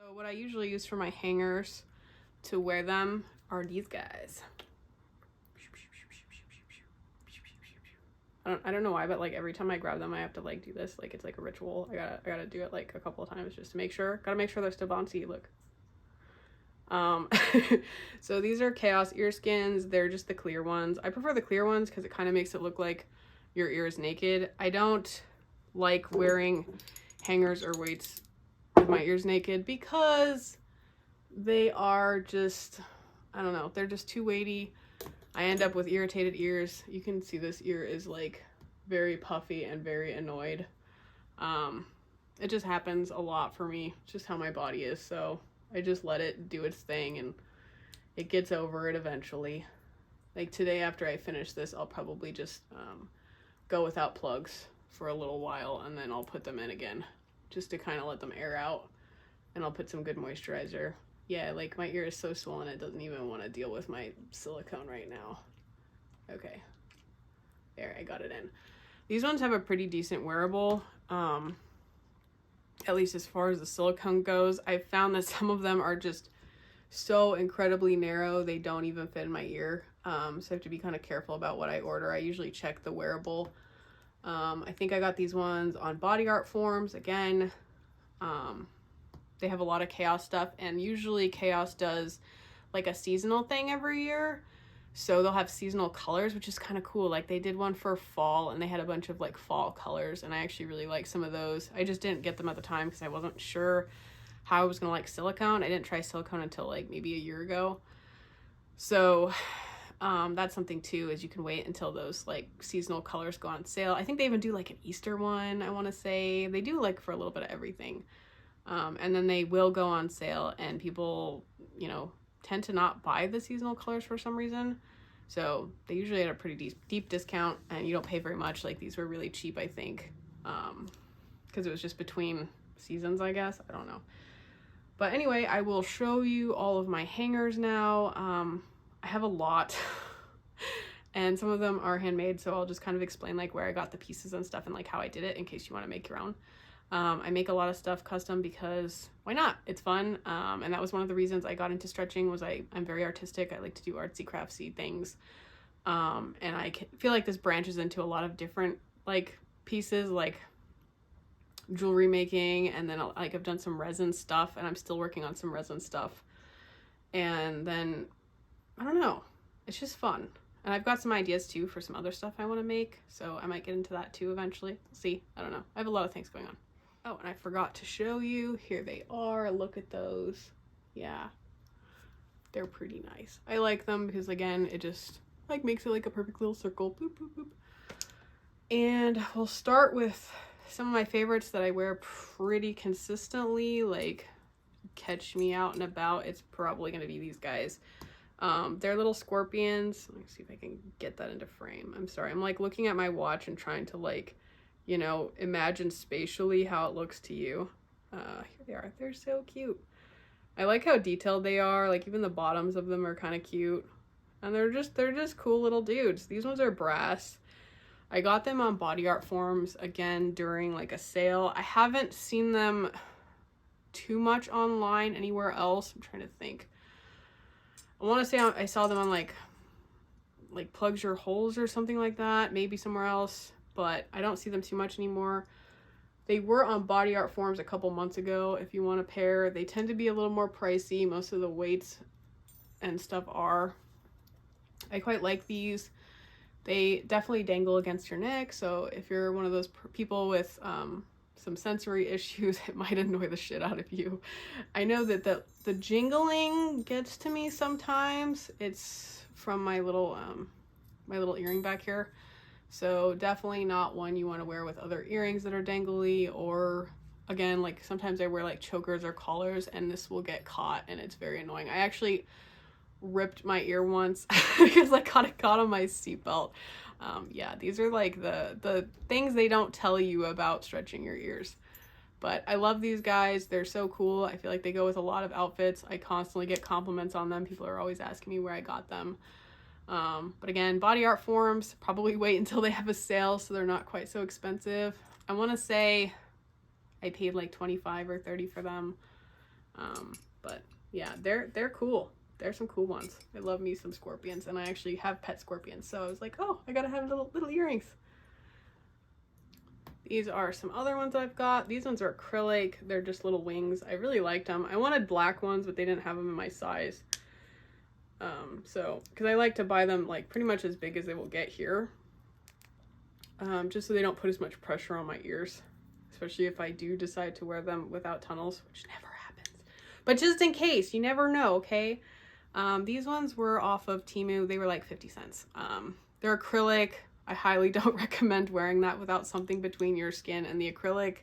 So what I usually use for my hangers to wear them are these guys. I don't know why, but like every time I grab them, I have to like do this. Like it's like a ritual. I gotta do it like a couple of times just to make sure. Gotta make sure they're still bouncy. Look. So these are Chaos ear skins. They're just the clear ones. I prefer the clear ones because it kind of makes it look like your ear is naked. I don't like wearing hangers or weights with my ears naked because they are just, I don't know, they're just too weighty. I end up with irritated ears. You can see this ear is like very puffy and very annoyed. It just happens a lot for me. It's just how my body is. So I just let it do its thing and it gets over it eventually. Like today after I finish this, I'll probably just go without plugs for a little while and then I'll put them in again just to kind of let them air out, and I'll put some good moisturizer. Yeah, like my ear is so swollen it doesn't even want to deal with my silicone right now. Okay, there, I got it in. These ones have a pretty decent wearable, at least as far as the silicone goes. I've found that some of them are just so incredibly narrow they don't even fit in my ear, so I have to be kind of careful about what I order. I usually check the wearable. I think I got these ones on Body Art Forms again. They have a lot of Chaos stuff, and usually Chaos does like a seasonal thing every year, so they'll have seasonal colors, which is kind of cool. Like they did one for fall and they had a bunch of like fall colors, and I actually really like some of those. I just didn't get them at the time because I wasn't sure how I was gonna like silicone. I didn't try silicone until like maybe a year ago, so that's something too, is you can wait until those like seasonal colors go on sale. I think they even do like an Easter one, I want to say. They do like for a little bit of everything. And then they will go on sale, and people, you know, tend to not buy the seasonal colors for some reason. So they usually at a pretty deep discount, and you don't pay very much. Like these were really cheap, I think, because it was just between seasons, I guess. I don't know. But anyway, I will show you all of my hangers now. I have a lot and some of them are handmade, so I'll just kind of explain like where I got the pieces and stuff and like how I did it in case you want to make your own. I make a lot of stuff custom because why not? It's fun. And that was one of the reasons I got into stretching, was I'm very artistic. I like to do artsy craftsy things. And I feel like this branches into a lot of different like pieces, like jewelry making, and then like I've done some resin stuff, and I'm still working on some resin stuff. And then I don't know, it's just fun. And I've got some ideas too for some other stuff I want to make, so I might get into that too eventually. We'll see. I don't know. I have a lot of things going on. Oh, and I forgot to show you. Here they are. Look at those. Yeah, they're pretty nice. I like them because, again, it just like makes it like a perfect little circle. Boop, boop, boop. And we'll start with some of my favorites that I wear pretty consistently. Like, catch me out and about, it's probably going to be these guys. They're little scorpions. Let me see if I can get that into frame. I'm sorry. I'm like looking at my watch and trying to like, you know, imagine spatially how it looks to you. Here they are. They're so cute. I like how detailed they are. Like even the bottoms of them are kind of cute. And they're just cool little dudes. These ones are brass. I got them on Body Art Forms again during like a sale. I haven't seen them too much online anywhere else. I'm trying to think. I want to say I saw them on like Plugs Your Holes or something like that, maybe somewhere else, but I don't see them too much anymore. They were on Body Art Forms a couple months ago if you want a pair. They tend to be a little more pricey. Most of the weights and stuff are. I quite like these. They definitely dangle against your neck, so if you're one of those people with some sensory issues, it might annoy the shit out of you. I know that the jingling gets to me sometimes. It's from my little earring back here, so definitely not one you want to wear with other earrings that are dangly, or again, like sometimes I wear like chokers or collars and this will get caught and it's very annoying. I actually ripped my ear once because I got it caught on my seatbelt. Yeah, these are like the things they don't tell you about stretching your ears. But I love these guys. They're so cool. I feel like they go with a lot of outfits. I constantly get compliments on them. People are always asking me where I got them. But again, Body Art Forms, probably wait until they have a sale so they're not quite so expensive. I want to say I paid like $25 or $30 for them. But yeah, they're cool. There's some cool ones. I love me some scorpions, and I actually have pet scorpions, so I was like, oh, I gotta have little earrings. These are some other ones I've got. These ones are acrylic. They're just little wings. I really liked them. I wanted black ones, but they didn't have them in my size. So, because I like to buy them like pretty much as big as they will get here. Just so they don't put as much pressure on my ears. Especially if I do decide to wear them without tunnels, which never happens. But just in case, you never know, okay? These ones were off of Temu. They were like 50 cents. They're acrylic. I highly don't recommend wearing that without something between your skin and the acrylic.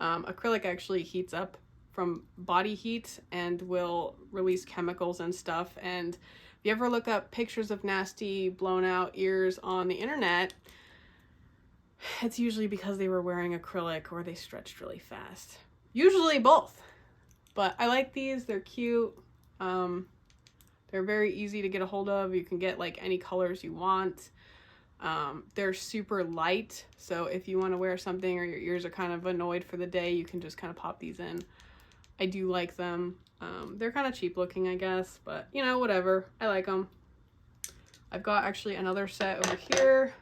Acrylic actually heats up from body heat and will release chemicals and stuff. And if you ever look up pictures of nasty blown out ears on the internet, it's usually because they were wearing acrylic or they stretched really fast. Usually both. But I like these. They're cute. They're very easy to get a hold of. You can get like any colors you want. They're super light, so if you want to wear something or your ears are kind of annoyed for the day, you can just kind of pop these in. I do like them. They're kind of cheap looking, I guess, but you know, whatever. I like them. I've got actually another set over here.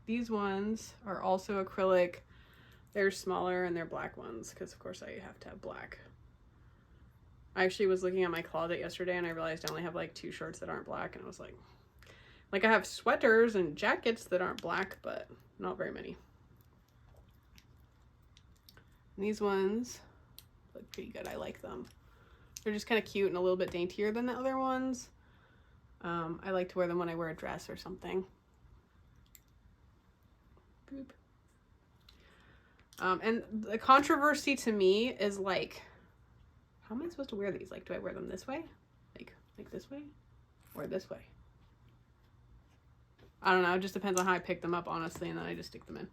These ones are also acrylic. They're smaller and they're black ones because of course I have to have black. I actually was looking at my closet yesterday and I realized I only have like 2 shirts that aren't black, and I was like I have sweaters and jackets that aren't black, but not very many. And these ones look pretty good. I like them. They're just kind of cute and a little bit daintier than the other ones. I like to wear them when I wear a dress or something. Boop. And the controversy to me is like, how am I supposed to wear these? Like, do I wear them this way? Like this way? Or this way? I don't know. It just depends on how I pick them up, honestly, and then I just stick them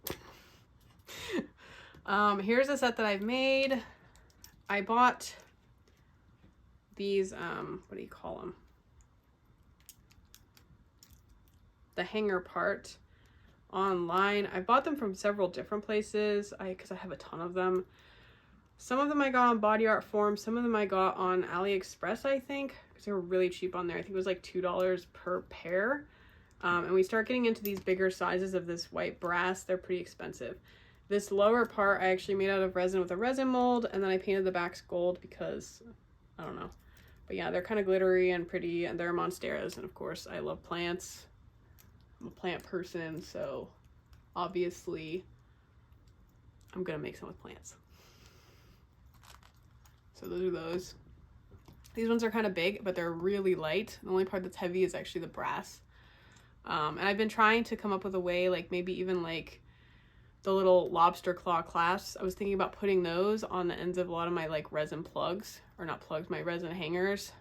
in. Here's a set that I've made. I bought these, what do you call them? The hanger part online. I bought them from several different places because I have a ton of them. Some of them I got on Body Art Forum. Some of them I got on AliExpress, I think, because they were really cheap on there. I think it was like $2 per pair. And we start getting into these bigger sizes of this white brass. They're pretty expensive. This lower part I actually made out of resin with a resin mold, and then I painted the backs gold because, I don't know. But yeah, they're kind of glittery and pretty, and they're Monsteras, and of course I love plants. I'm a plant person, so obviously I'm gonna make some with plants. So those are those. These ones are kind of big, but they're really light. The only part that's heavy is actually the brass. And I've been trying to come up with a way, like maybe even like the little lobster claw clasps. I was thinking about putting those on the ends of a lot of my like resin plugs, or not plugs, my resin hangers,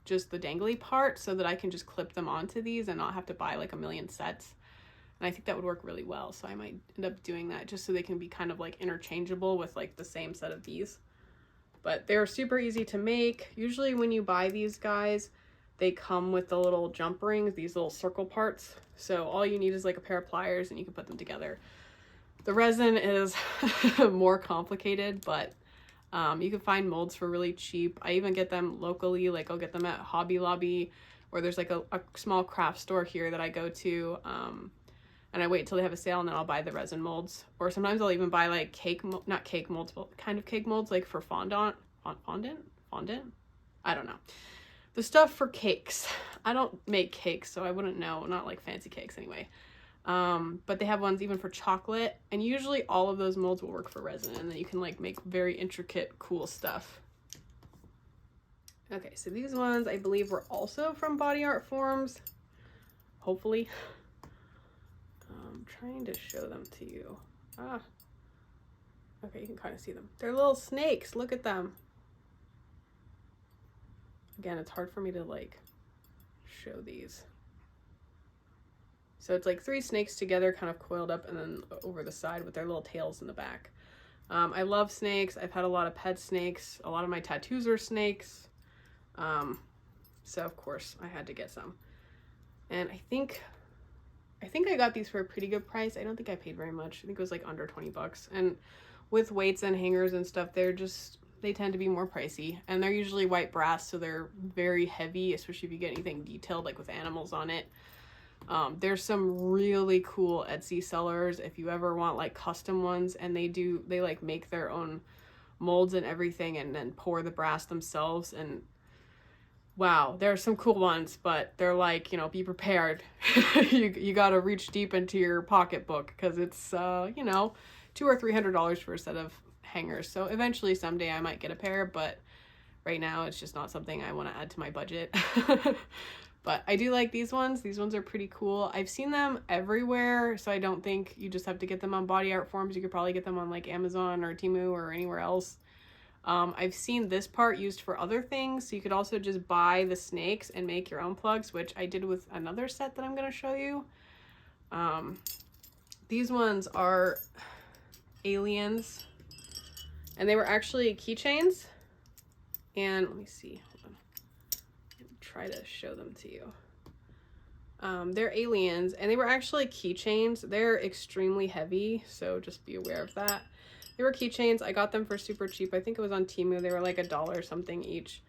just the dangly part, so that I can just clip them onto these and not have to buy like a million sets. And I think that would work really well. So I might end up doing that just so they can be kind of like interchangeable with like the same set of these. But they're super easy to make. Usually when you buy these guys, they come with the little jump rings, these little circle parts. So all you need is like a pair of pliers and you can put them together. The resin is more complicated, but you can find molds for really cheap. I even get them locally, like I'll get them at Hobby Lobby, or there's like a small craft store here that I go to, and I wait till they have a sale and then I'll buy the resin molds. Or sometimes I'll even buy like not cake molds, but kind of cake molds, like for fondant? I don't know. The stuff for cakes. I don't make cakes, so I wouldn't know. Not like fancy cakes anyway. But they have ones even for chocolate, and usually all of those molds will work for resin, and then you can like make very intricate, cool stuff. Okay, so these ones I believe were also from Body Art Forums. Hopefully. I'm trying to show them to you. Okay, you can kind of see them. They're little snakes. Look at them. Again, it's hard for me to like show these. So it's like 3 snakes together, kind of coiled up, and then over the side with their little tails in the back. I love snakes. I've had a lot of pet snakes. A lot of my tattoos are snakes. So of course I had to get some. And I think I got these for a pretty good price. I don't think I paid very much. I think it was like under 20 bucks. And with weights and hangers and stuff, they're they tend to be more pricey, and they're usually white brass, so they're very heavy, especially if you get anything detailed like with animals on it. There's some really cool Etsy sellers if you ever want like custom ones, and they like make their own molds and everything and then pour the brass themselves, and wow, there are some cool ones, but they're like, you know, be prepared. you gotta reach deep into your pocketbook because it's you know, $200 or $300 for a set of hangers. So eventually someday I might get a pair, but right now it's just not something I want to add to my budget. But I do like these ones. These ones are pretty cool. I've seen them everywhere, so I don't think you just have to get them on Body Art forums. You could probably get them on like Amazon or Temu or anywhere else. I've seen this part used for other things, so you could also just buy the snakes and make your own plugs, which I did with another set that I'm going to show you. These ones are aliens, and they were actually keychains. And let me see, hold on. Try to show them to you. They're aliens, and they were actually keychains. They're extremely heavy, so just be aware of that. They were keychains. I got them for super cheap. I think it was on Temu. They were like $1 something each.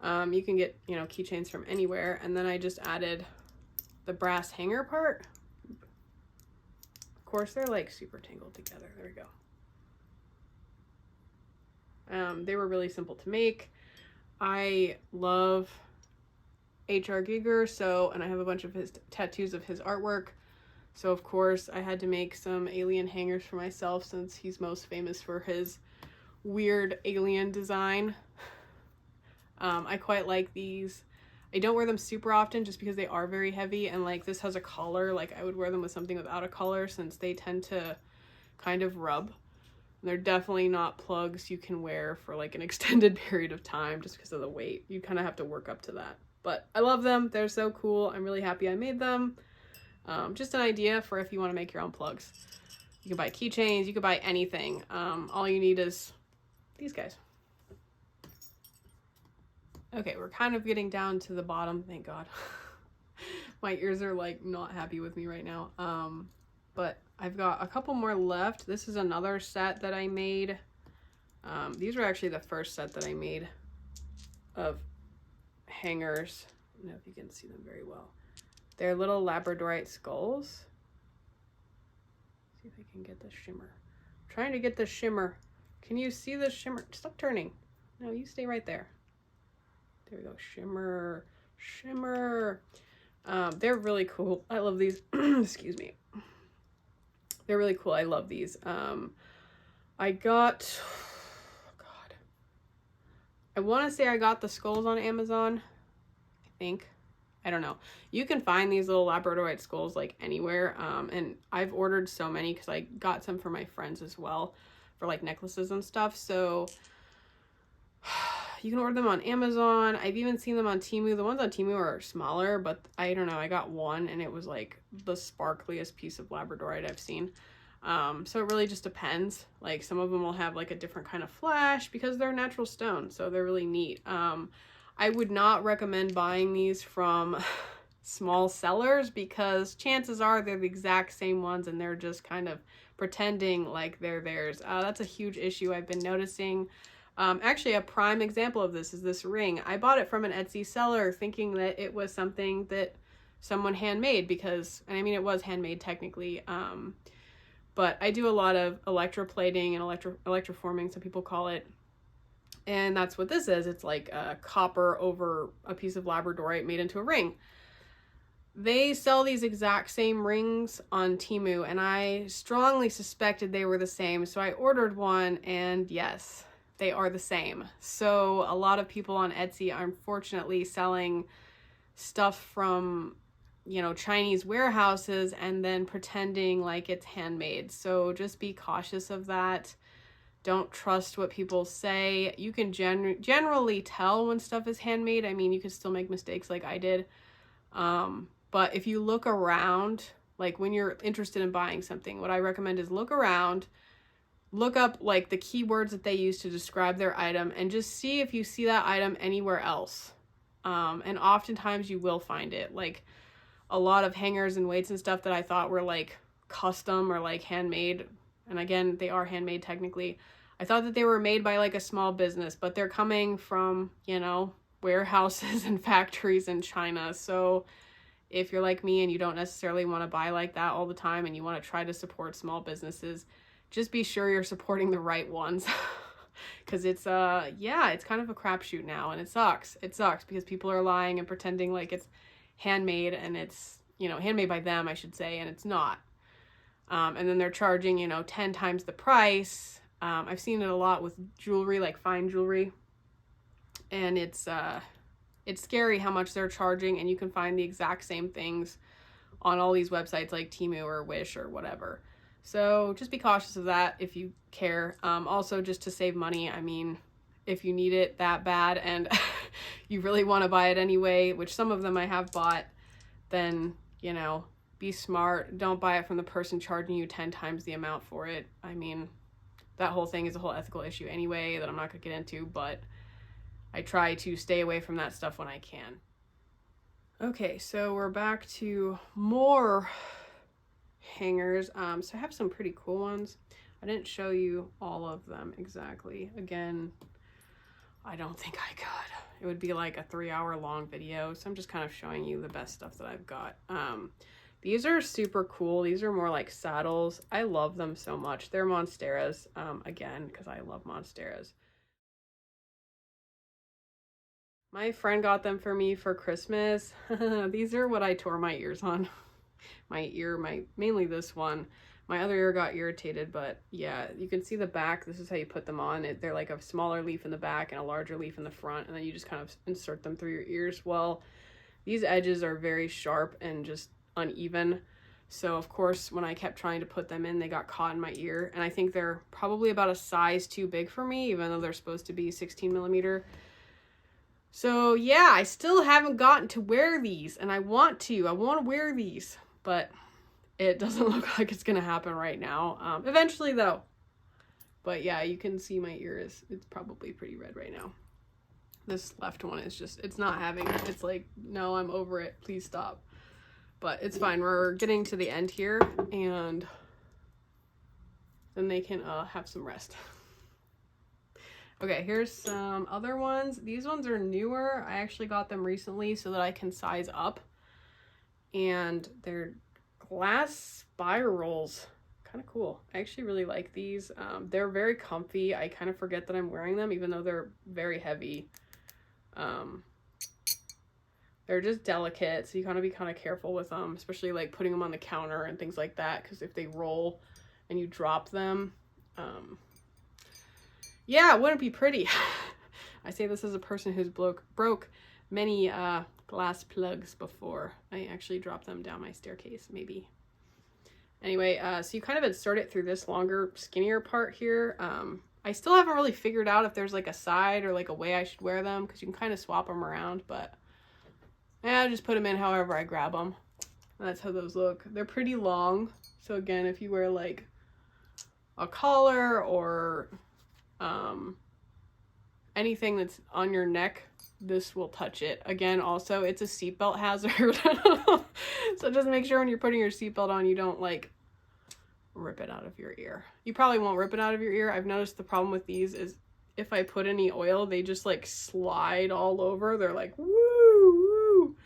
You can get, you know, keychains from anywhere. And then I just added the brass hanger part. Of course, they're like super tangled together. There we go. They were really simple to make. I love H.R. Giger, and I have a bunch of his tattoos of his artwork. So of course I had to make some alien hangers for myself since he's most famous for his weird alien design. I quite like these. I don't wear them super often just because they are very heavy, and like this has a collar. Like I would wear them with something without a collar since they tend to kind of rub. And they're definitely not plugs you can wear for like an extended period of time just because of the weight. You kind of have to work up to that. But I love them. They're so cool. I'm really happy I made them. Just an idea for if you want to make your own plugs. You can buy keychains, you can buy anything. All you need is these guys. Okay, we're kind of getting down to the bottom, thank God. My ears are like not happy with me right now. But I've got a couple more left. This is another set that I made. These were actually the first set that I made of hangers. I don't know if you can see them very well. They're little Labradorite skulls. See if I can get the shimmer. I'm trying to get the shimmer. Can you see the shimmer? Stop turning. No, you stay right there. There we go. Shimmer. Shimmer. They're really cool. I love these. Excuse me. They're really cool. I love these. I got... God. I want to say I got the skulls on Amazon. I think. I don't know. You can find these little Labradorite skulls like anywhere. And I've ordered so many because I got some for my friends as well for like necklaces and stuff. So you can order them on Amazon. I've even seen them on Temu. The ones on Temu are smaller, but I don't know. I got one and it was like the sparkliest piece of Labradorite I've seen. So it really just depends. Like some of them will have like a different kind of flash because they're natural stone. So they're really neat. I would not recommend buying these from small sellers because chances are they're the exact same ones and they're just kind of pretending like they're theirs. That's a huge issue I've been noticing. Actually, a prime example of this is this ring. I bought it from an Etsy seller thinking that it was something that someone handmade because, and I mean, it was handmade technically. But I do a lot of electroplating and electroforming, some people call it. And that's what this is. It's like a copper over a piece of Labradorite made into a ring. They sell these exact same rings on Temu, and I strongly suspected they were the same. So I ordered one, and yes, they are the same. So a lot of people on Etsy are unfortunately selling stuff from, you know, Chinese warehouses and then pretending like it's handmade. So just be cautious of that. Don't trust what people say. You can generally tell when stuff is handmade. I mean, you could still make mistakes like I did. But if you look around, like when you're interested in buying something, what I recommend is look around, look up like the keywords that they use to describe their item and just see if you see that item anywhere else. And oftentimes you will find it. Like a lot of hangers and weights and stuff that I thought were like custom or like handmade. And again, they are handmade technically. I thought that they were made by like a small business, but they're coming from, you know, warehouses and factories in China. So if you're like me and you don't necessarily want to buy like that all the time and you want to try to support small businesses, just be sure you're supporting the right ones. Because it's yeah, it's kind of a crapshoot now, and it sucks. It sucks because people are lying and pretending like it's handmade, and it's, you know, handmade by them, I should say, and it's not. And then they're charging, you know, 10 times the price. I've seen it a lot with jewelry, like fine jewelry, and it's scary how much they're charging, and you can find the exact same things on all these websites like Temu or Wish or whatever. So just be cautious of that if you care. Also, just to save money, I mean, if you need it that bad and you really want to buy it anyway, which some of them I have bought, then, you know, be smart. Don't buy it from the person charging you 10 times the amount for it. I mean, that whole thing is a whole ethical issue anyway that I'm not going to get into, but I try to stay away from that stuff when I can. Okay, so we're back to more hangers. So I have some pretty cool ones. I didn't show you all of them exactly. Again, I don't think I could. It would be like a 3-hour long video, so I'm just kind of showing you the best stuff that I've got. These are super cool. These are more like saddles. I love them so much. They're Monsteras, again, because I love Monsteras. My friend got them for me for Christmas. These are what I tore my ears on. Mainly this one. My other ear got irritated, but yeah, you can see the back. This is how you put them on. They're like a smaller leaf in the back and a larger leaf in the front, and then you just kind of insert them through your ears. Well, these edges are very sharp and just uneven. So of course, when I kept trying to put them in, they got caught in my ear, and I think they're probably about a size too big for me, even though they're supposed to be 16 millimeter. So yeah, I still haven't gotten to wear these, and I want to wear these, but it doesn't look like it's gonna happen right now. Eventually though. But yeah, you can see my ear it's probably pretty red right now. This left one is just, it's not having it. It's like, no, I'm over it, please stop. But it's fine, we're getting to the end here, and then they can have some rest. Okay, here's some other ones. These ones are newer. I actually got them recently so that I can size up. And they're glass spirals. Kind of cool. I actually really like these. They're very comfy. I kind of forget that I'm wearing them, even though they're very heavy. They're just delicate, so you gotta be kind of careful with them, especially like putting them on the counter and things like that, because if they roll and you drop them, yeah, it wouldn't be pretty. I say this as a person who's broke many glass plugs before. I actually dropped them down my staircase, maybe. Anyway, so you kind of insert it through this longer, skinnier part here. I still haven't really figured out if there's like a side or like a way I should wear them, because you can kind of swap them around, but yeah, I just put them in however I grab them. And that's how those look. They're pretty long. So again, if you wear like a collar or anything that's on your neck, this will touch it. Again, also, it's a seatbelt hazard. So just make sure when you're putting your seatbelt on, you don't like rip it out of your ear. You probably won't rip it out of your ear. I've noticed the problem with these is if I put any oil, they just like slide all over. They're like, woo, woo.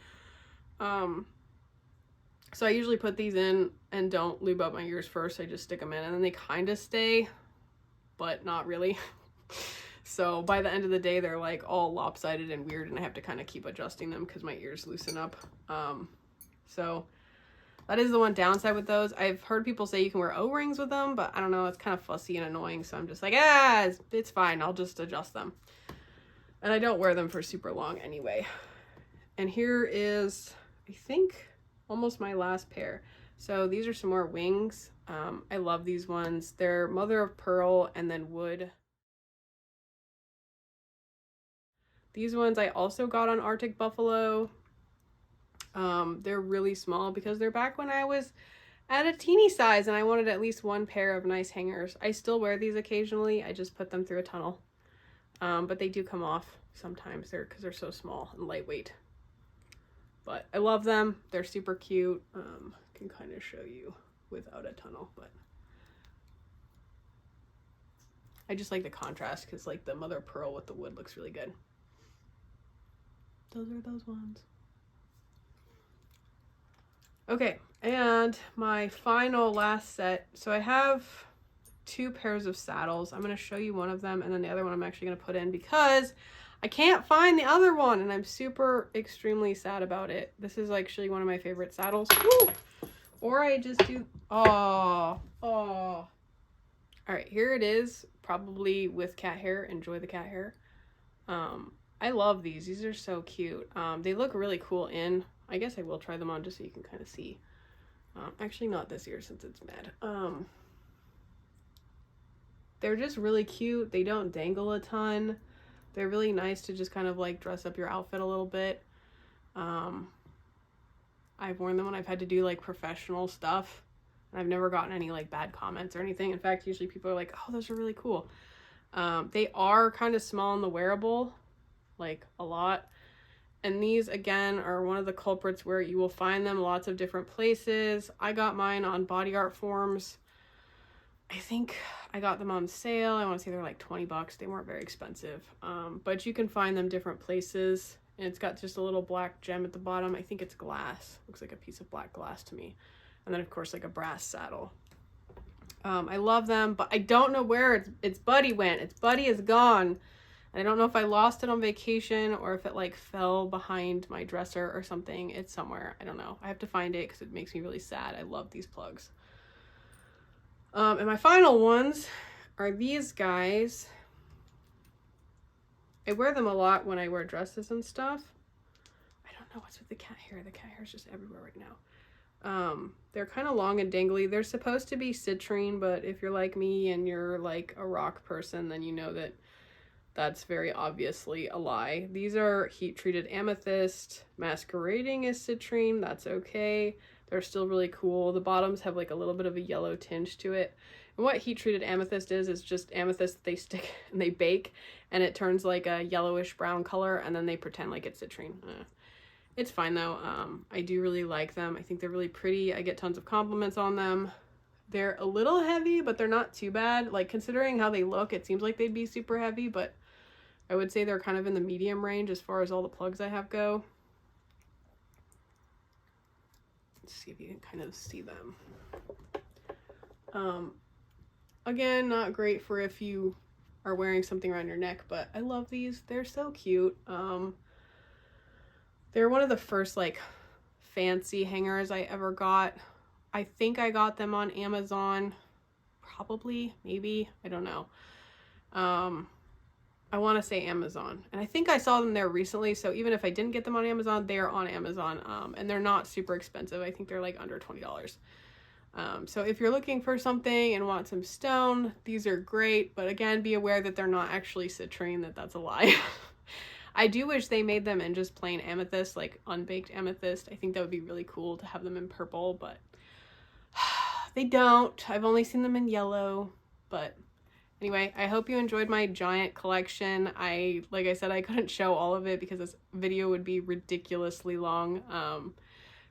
So I usually put these in and don't lube up my ears first. I just stick them in, and then they kind of stay, but not really. So by the end of the day, they're like all lopsided and weird, and I have to kind of keep adjusting them because my ears loosen up. So that is the one downside with those. I've heard people say you can wear O-rings with them, but I don't know, it's kind of fussy and annoying, so I'm just like, it's fine, I'll just adjust them. And I don't wear them for super long anyway. And here is, I think, almost my last pair. So these are some more wings. I love these ones. They're mother of pearl and then wood. These ones I also got on Arctic Buffalo. They're really small because they're back when I was at a teeny size and I wanted at least one pair of nice hangers. I still wear these occasionally. I just put them through a tunnel. But they do come off sometimes because they're so small and lightweight. But I love them. They're super cute. I can kind of show you without a tunnel, but I just like the contrast because like the mother of pearl with the wood looks really good. Those are those ones. Okay, and my final last set. So I have 2 pairs of saddles. I'm going to show you one of them, and then the other one I'm actually going to put in because I can't find the other one, and I'm super extremely sad about it. This is actually one of my favorite saddles. Woo! Or I just do, oh. All right, here it is, probably with cat hair. Enjoy the cat hair. I love these. These are so cute. They look really cool in, I guess I will try them on just so you can kind of see. Actually not this ear since it's mad. They're just really cute. They don't dangle a ton. They're really nice to just kind of like dress up your outfit a little bit. I've worn them when I've had to do like professional stuff, and I've never gotten any like bad comments or anything. In fact, usually people are like, oh, those are really cool. They are kind of small in the wearable, like a lot. And these again are one of the culprits where you will find them lots of different places. I got mine on Body Art Forms. I think I got them on sale. I want to say they're like 20 bucks. They weren't very expensive. But you can find them different places. And it's got just a little black gem at the bottom. I think it's glass. Looks like a piece of black glass to me. And then of course like a brass saddle. I love them, but I don't know where its buddy went. Its buddy is gone. And I don't know if I lost it on vacation or if it like fell behind my dresser or something. It's somewhere. I don't know. I have to find it because it makes me really sad. I love these plugs. And my final ones are these guys. I wear them a lot when I wear dresses and stuff. I don't know what's with the cat hair. The cat hair is just everywhere right now. They're kind of long and dangly. They're supposed to be citrine, but if you're like me and you're like a rock person, then you know that that's very obviously a lie. These are heat-treated amethyst, masquerading as citrine. That's okay. They're still really cool. The bottoms have like a little bit of a yellow tinge to it. And what heat-treated amethyst is just amethyst that they stick and they bake, and it turns like a yellowish brown color, and then they pretend like it's citrine. It's fine though. I do really like them. I think they're really pretty. I get tons of compliments on them. They're a little heavy, but they're not too bad. Like considering how they look, it seems like they'd be super heavy, but I would say they're kind of in the medium range as far as all the plugs I have go. Let's see if you can kind of see them. Again, not great for if you are wearing something around your neck, but I love these. They're so cute. They're one of the first like fancy hangers I ever got. I think I got them on Amazon, probably, maybe, I don't know. I want to say Amazon, and I think I saw them there recently, so even if I didn't get them on Amazon, they're on Amazon, and they're not super expensive. I think they're like under $20. So if you're looking for something and want some stone, these are great, but again, be aware that they're not actually citrine, that's a lie. I do wish they made them in just plain amethyst, like unbaked amethyst. I think that would be really cool to have them in purple, but they don't. I've only seen them in yellow, but anyway, I hope you enjoyed my giant collection. Like I said, I couldn't show all of it because this video would be ridiculously long.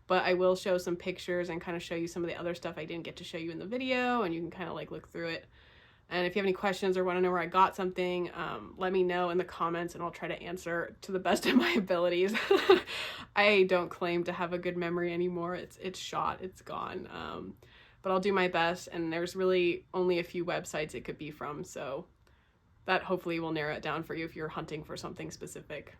But I will show some pictures and kind of show you some of the other stuff I didn't get to show you in the video, and you can kind of like look through it. And if you have any questions or want to know where I got something, let me know in the comments and I'll try to answer to the best of my abilities. I don't claim to have a good memory anymore. It's shot, it's gone. But I'll do my best, and there's really only a few websites it could be from, so that hopefully will narrow it down for you if you're hunting for something specific.